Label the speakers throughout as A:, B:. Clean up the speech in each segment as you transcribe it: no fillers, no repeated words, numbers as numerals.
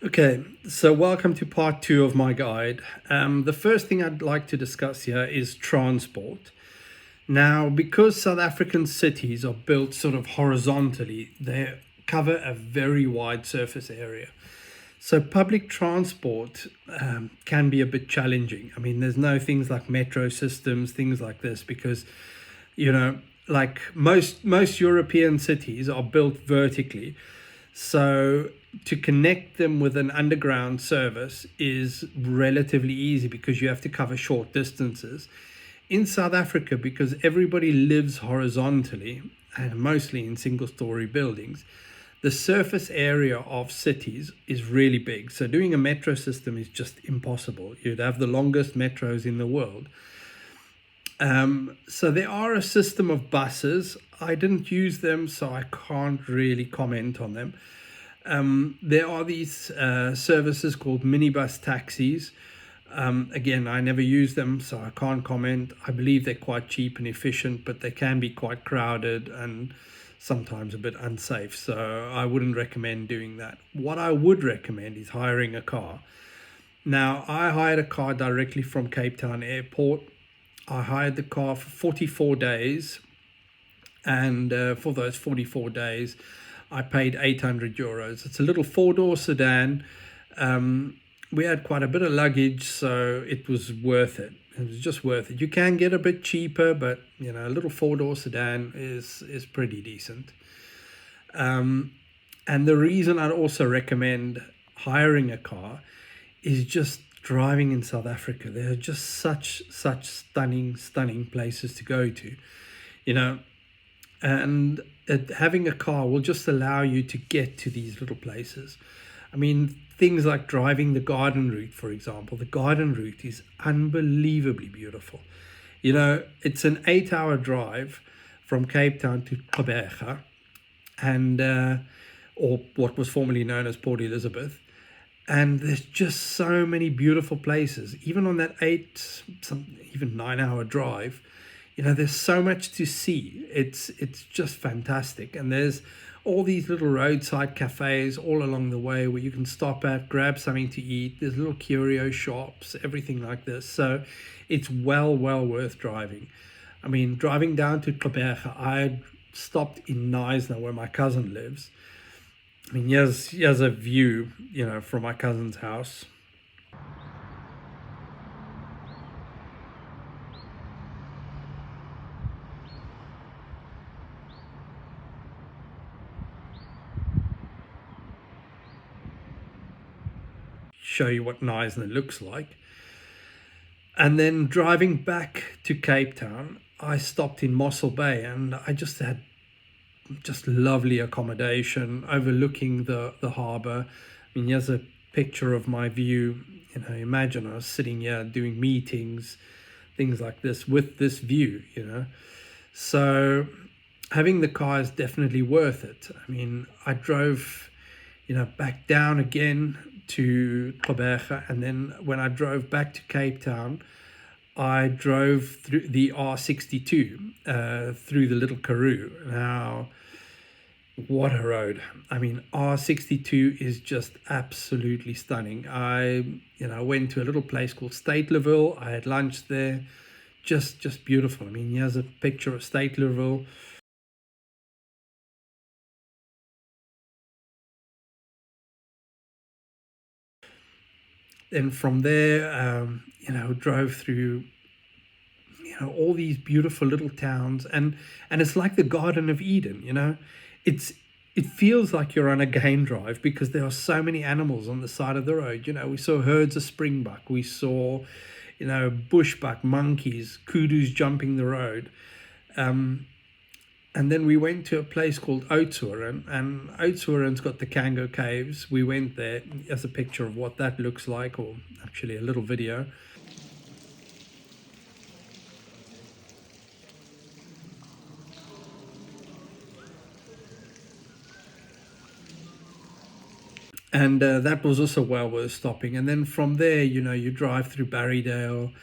A: Okay, so welcome to part two of my guide. The first thing I'd like to discuss here is transport. Now, because South African cities are built sort of horizontally, they cover a very wide surface area. So, public transport can be a bit challenging. I mean, there's no things like metro systems, things like this, because you know, like most European cities are built vertically. So to connect them with an underground service is relatively easy because you have to cover short distances. In South Africa, because everybody lives horizontally and mostly in single story buildings, the surface area of cities is really big. So doing a metro system is just impossible. You'd have the longest metros in the world. So there are a system of buses. I didn't use them, so I can't really comment on them. There are these services called minibus taxis. Again, I never use them, so I can't comment. I believe they're quite cheap and efficient, but they can be quite crowded and sometimes a bit unsafe. So I wouldn't recommend doing that. What I would recommend is hiring a car. Now, I hired a car directly from Cape Town Airport. I hired the car for 44 days, and for those 44 days, I paid €800. It's a little four-door sedan. We had quite a bit of luggage, so it was worth it. It was just worth it. You can get a bit cheaper, but a little four-door sedan is pretty decent. And the reason I'd also recommend hiring a car is just driving in South Africa. There are just such stunning places to go to, you know, and having a car will just allow you to get to these little places. I mean, things like driving the garden route, for example. The garden route is unbelievably beautiful. It's an 8-hour drive from Cape Town to Gqeberha, and or what was formerly known as Port Elizabeth. And there's just so many beautiful places, even on that even 9-hour drive. There's so much to see. It's just fantastic. And there's all these little roadside cafes all along the way where you can stop at, grab something to eat. There's little curio shops, everything like this. So it's well worth driving. I mean, driving down to Gqeberha, I stopped in Knysna where my cousin lives. I mean, here's a view, from my cousin's house. Show you what Knysna looks like. And then driving back to Cape Town, I stopped in Mossel Bay, and I just had just lovely accommodation overlooking the harbour. I mean, here's a picture of my view. Imagine I was sitting here doing meetings, things like this with this view. So having the car is definitely worth it. I mean, I drove, back down again to Gqeberha, and then when I drove back to Cape Town, I drove through the R62 through the Little Karoo. Now, what a road. I mean, R62 is just absolutely stunning. I went to a little place called Statelerville. I had lunch there. Just beautiful. I mean, here's a picture of Statelerville. Then from there, drove through all these beautiful little towns, and it's like the Garden of Eden. It feels like you're on a game drive because there are so many animals on the side of the road. We saw herds of springbuck, we saw bushbuck, monkeys, kudus jumping the road. And then we went to a place called Oudtshoorn, and Oudtshoorn's got the Kango Caves. We went there. As a picture of what that looks like, or actually a little video. And that was also well worth stopping. And then from there, you drive through Barrydale,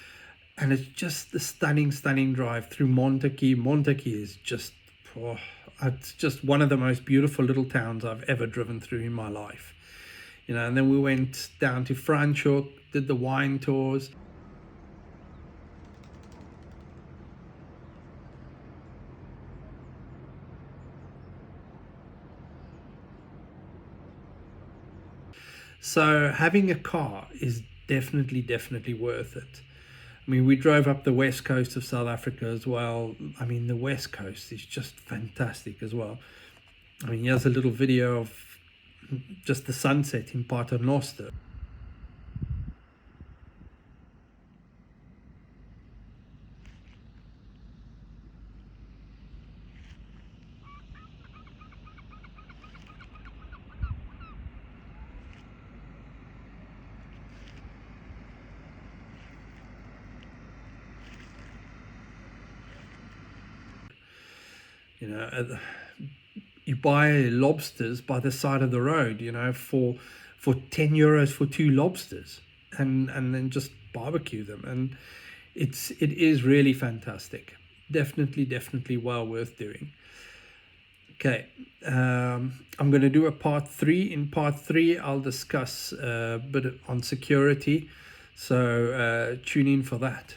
A: and it's just the stunning drive through Montague. Montague is just, it's just one of the most beautiful little towns I've ever driven through in my life. And then we went down to Franschhoek, did the wine tours. So having a car is definitely worth it. I mean, we drove up the west coast of South Africa as well. I mean, the west coast is just fantastic as well. I mean, here's a little video of just the sunset in Paternoster. You know, you buy lobsters by the side of the road, for 10 euros for two lobsters, and then just barbecue them. And it is really fantastic. Definitely well worth doing. Okay, I'm going to do a part 3. In part 3, I'll discuss a bit on security. So tune in for that.